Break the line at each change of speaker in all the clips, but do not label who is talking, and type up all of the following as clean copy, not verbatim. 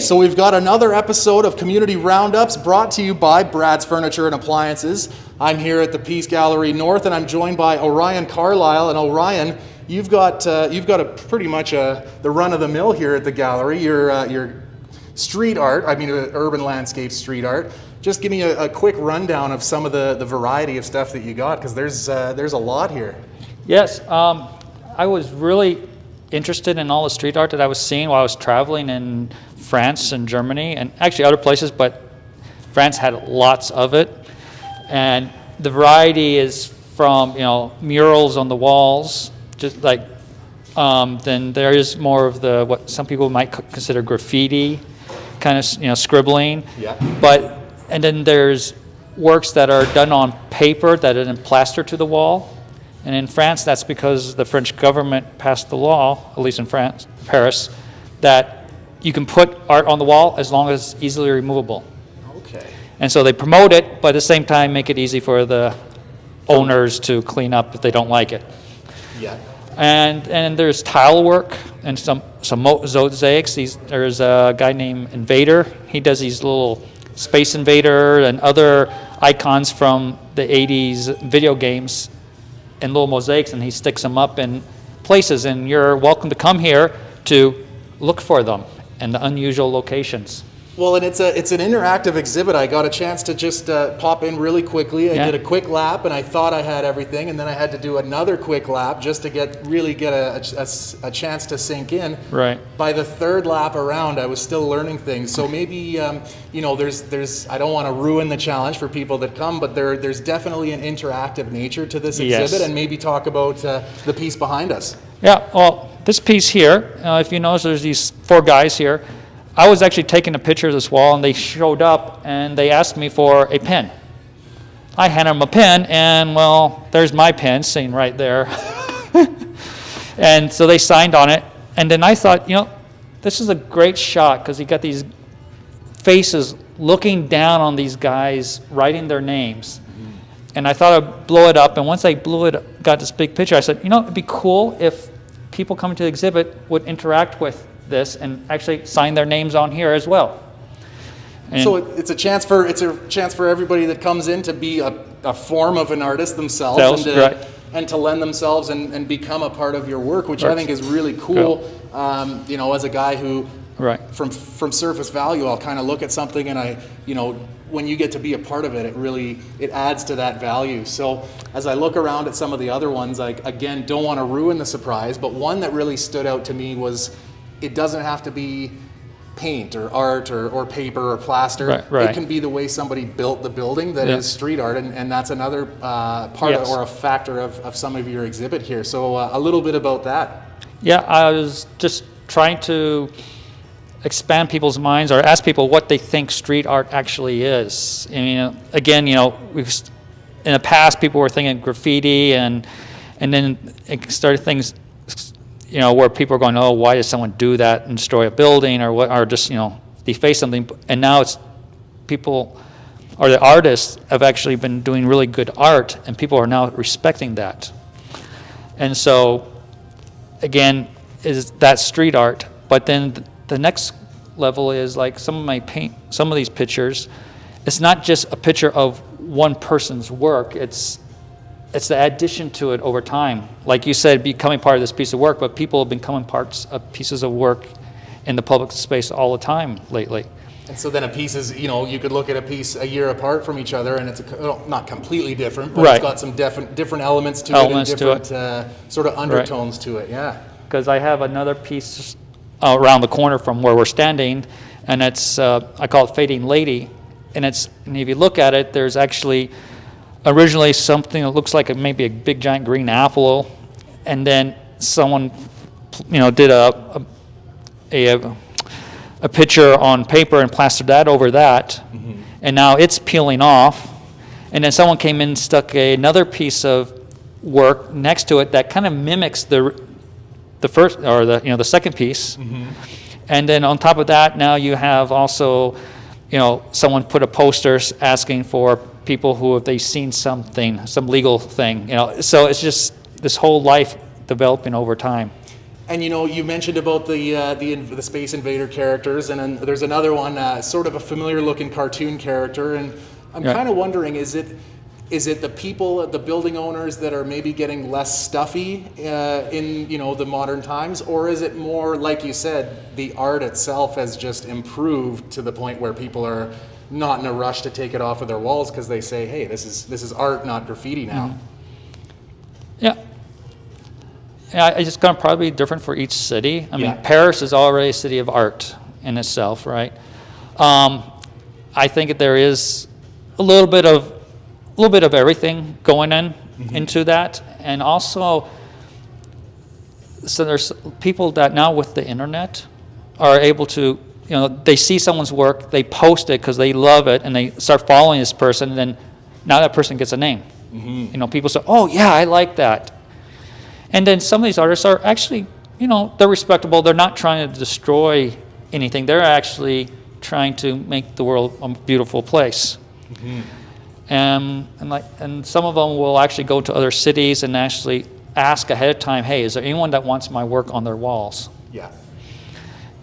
so we've got another episode of Community Roundups brought to you by Brad's Furniture and Appliances. I'm here at the Peace Gallery North, and I'm joined by Orion Carlisle. And Orion, you've got a pretty much the run of the mill here at the gallery. Your street art, urban landscape street art. Just give me a quick rundown of some of the variety of stuff that you got, because there's a lot here.
Yes, I was really interested in all the street art that I was seeing while I was traveling in France and Germany and actually other places, but France had lots of it. And the variety is from, murals on the walls, just like, then there is more of the, what some people might consider graffiti, kind of, scribbling.
Yeah.
And then there's works that are done on paper that are then plastered to the wall. And in France, that's because the French government passed the law, at least in France, Paris, that you can put art on the wall as long as it's easily removable.
Okay.
And so they promote it, but at the same time make it easy for the owners to clean up if they don't like it.
Yeah.
And there's tile work and some mosaics. There's a guy named Invader. He does these little Space Invader and other icons from the 80s video games and little mosaics, and he sticks them up in places, and you're welcome to come here to look for them in the unusual locations.
Well, and it's an interactive exhibit. I got a chance to just pop in really quickly. I did a quick lap, and I thought I had everything, and then I had to do another quick lap just to get a chance to sink in.
Right.
By the third lap around, I was still learning things. So maybe there's I don't want to ruin the challenge for people that come, but there's definitely an interactive nature to this exhibit,
Yes.
and maybe talk about the piece behind us.
Yeah. Well, this piece here, if you notice, there's these 4 guys here. I was actually taking a picture of this wall, and they showed up, and they asked me for a pen. I handed them a pen, and, well, there's my pen sitting right there. And so they signed on it, and then I thought, this is a great shot, because you got these faces looking down on these guys, writing their names. Mm-hmm. And I thought I'd blow it up, and once I got this big picture, I said, it'd be cool if people coming to the exhibit would interact with this and actually sign their names on here as well. And
so it's a chance for everybody that comes in to be a form of an artist themselves, and to lend themselves and become a part of your work, which I think is really cool. As a guy who, from surface value, I'll kind of look at something, and when you get to be a part of it, it adds to that value. So as I look around at some of the other ones, I again don't want to ruin the surprise, but one that really stood out to me was, it doesn't have to be paint or art or paper or plaster.
Right.
It can be the way somebody built the building that is street art, and that's another part
Yes.
or a factor of some of your exhibit here. So a little bit about that.
Yeah, I was just trying to expand people's minds or ask people what they think street art actually is. I mean, again, we've in the past people were thinking graffiti, and then it started things, where people are going, oh, why does someone do that and destroy a building or just, deface something? And now it's people, or the artists have actually been doing really good art, and people are now respecting that. And so, again, is that street art. But then the next level is like some of these pictures, it's not just a picture of one person's work, it's the addition to it over time. Like you said, becoming part of this piece of work, but people have becoming parts of pieces of work in the public space all the time lately.
And so then a piece is, you could look at a piece a year apart from each other, and it's not completely different, but it's got some different elements to it, and different sort of undertones to it. Yeah.
Because I have another piece around the corner from where we're standing, and it's I call it Fading Lady, and if you look at it, there's actually originally something that looks like maybe a big giant green apple, and then someone did a picture on paper and plastered that over that, and now it's peeling off, and then someone came in and stuck another piece of work next to it that kind of mimics the first, or the second piece, and then on top of that, now you have also someone put a poster asking for people who, if they've seen something, some legal thing, so it's just this whole life developing over time.
And you mentioned about the Space Invader characters, and then there's another one, sort of a familiar-looking cartoon character. And I'm kind of wondering, is it the people, the building owners, that are maybe getting less stuffy in the modern times, or is it more, like you said, the art itself has just improved to the point where people are not in a rush to take it off of their walls because they say, hey, this is art, not graffiti now?
Mm-hmm. Yeah. Yeah, it's going to probably be different for each city. I mean, Paris is already a city of art in itself, right? I think there is a little bit of everything going into that, and also, so there's people that now with the internet are able to, they see someone's work, they post it because they love it, and they start following this person, and then now that person gets a name. Mm-hmm. People say, oh yeah, I like that. And then some of these artists are actually, they're respectable. They're not trying to destroy anything. They're actually trying to make the world a beautiful place. Mm-hmm. And some of them will actually go to other cities and actually ask ahead of time, hey, is there anyone that wants my work on their walls?
Yeah.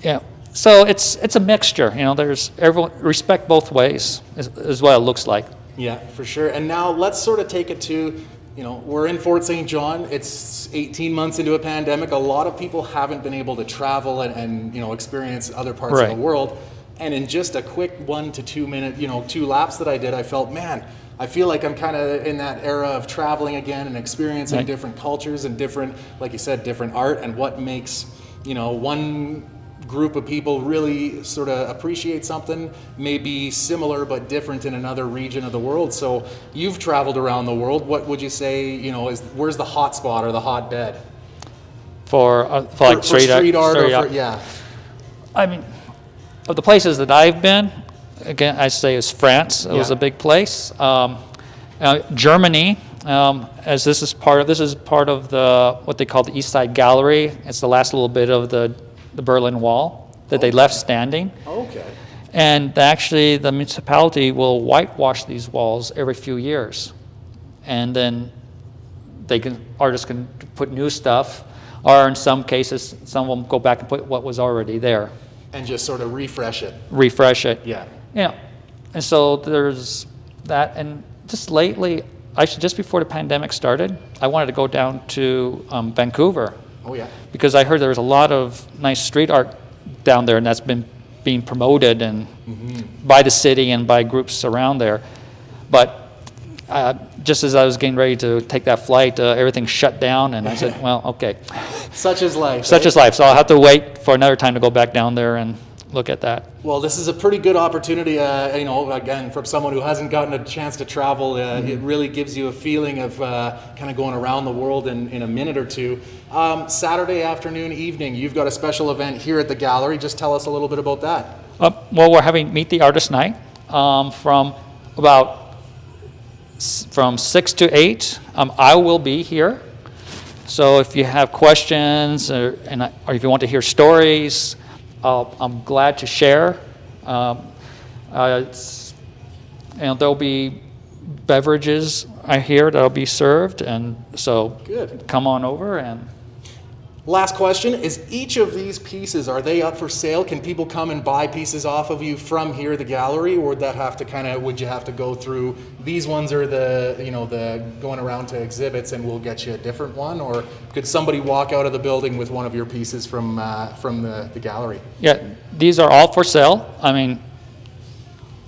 Yeah. So it's a mixture. There's everyone respect both ways is what it looks like.
Yeah, for sure. And now let's sort of take it to, we're in Fort St. John. It's 18 months into a pandemic. A lot of people haven't been able to travel and experience other parts of the world. And in just a quick 1 to 2 minute, 2 laps that I did, I felt, man, I feel like I'm kind of in that era of traveling again and experiencing different cultures and different, like you said, different art, and what makes, one group of people really sort of appreciate something may be similar but different in another region of the world. So you've traveled around the world. What would you say, where's the hot spot or the hotbed?
For street art?
Yeah.
I mean, of the places that I've been, again, I say is France. It was a big place. Germany, as this is part of the what they call the East Side Gallery. It's the last little bit of the Berlin Wall that they left standing.
Okay.
And actually, the municipality will whitewash these walls every few years, and then artists can put new stuff, or in some cases, some of them go back and put what was already there.
And just sort of refresh it.
Yeah. And so there's that. And just lately, actually just before the pandemic started, I wanted to go down to Vancouver.
Oh, yeah.
Because I heard there was a lot of nice street art down there, and that's been being promoted and by the city and by groups around there. But just as I was getting ready to take that flight, everything shut down, and I said, well, okay.
Such is life.
Such is life. So I'll have to wait for another time to go back down there and look at that.
Well, this is a pretty good opportunity, again, from someone who hasn't gotten a chance to travel. It really gives you a feeling of kind of going around the world in a minute or two. Saturday afternoon, evening, you've got a special event here at the gallery. Just tell us a little bit about that.
Well, we're having Meet the Artist Night from 6 to 8. I will be here. So if you have questions or if you want to hear stories, I'm glad to share. There'll be beverages I hear that'll be served, and so come on over. And
last question, is each of these pieces, are they up for sale? Can people come and buy pieces off of you from here, the gallery, or would you have to go through, these ones are the going around to exhibits and we'll get you a different one, or could somebody walk out of the building with one of your pieces from the gallery? Yeah,
these are all for sale. I mean,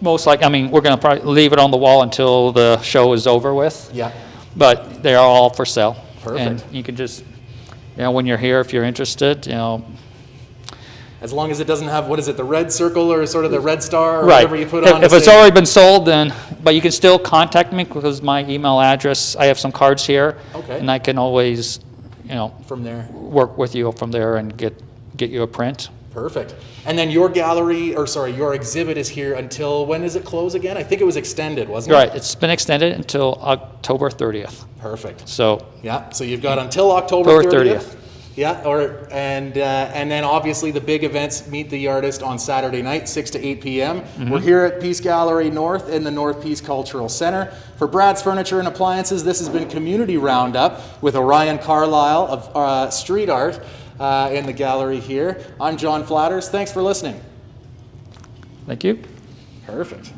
we're going to probably leave it on the wall until the show is over with.
Yeah.
But they are all for sale.
Perfect.
And you can just, when you're here, if you're interested,
as long as it doesn't have, what is it, the red circle or sort of the red star or
right.
whatever you put on.
If it's already been sold, then, but you can still contact me because my email address, I have some cards here.
Okay.
And I can always,
from there,
work with you from there and get you a print.
Perfect. And then your your exhibit is here until, when does it close again? I think it was extended, wasn't it?
Right, it's been extended until October 30th.
Perfect.
So
you've got until October 30th. Yeah, and then obviously the big events, Meet the Artist on Saturday night, 6 to 8 p.m. Mm-hmm. We're here at Peace Gallery North in the North Peace Cultural Center. For Brad's Furniture and Appliances, this has been Community Roundup with Orion Carlisle of Street Art. in the gallery here. I'm John Flatters. Thanks for listening.
Thank you.
Perfect.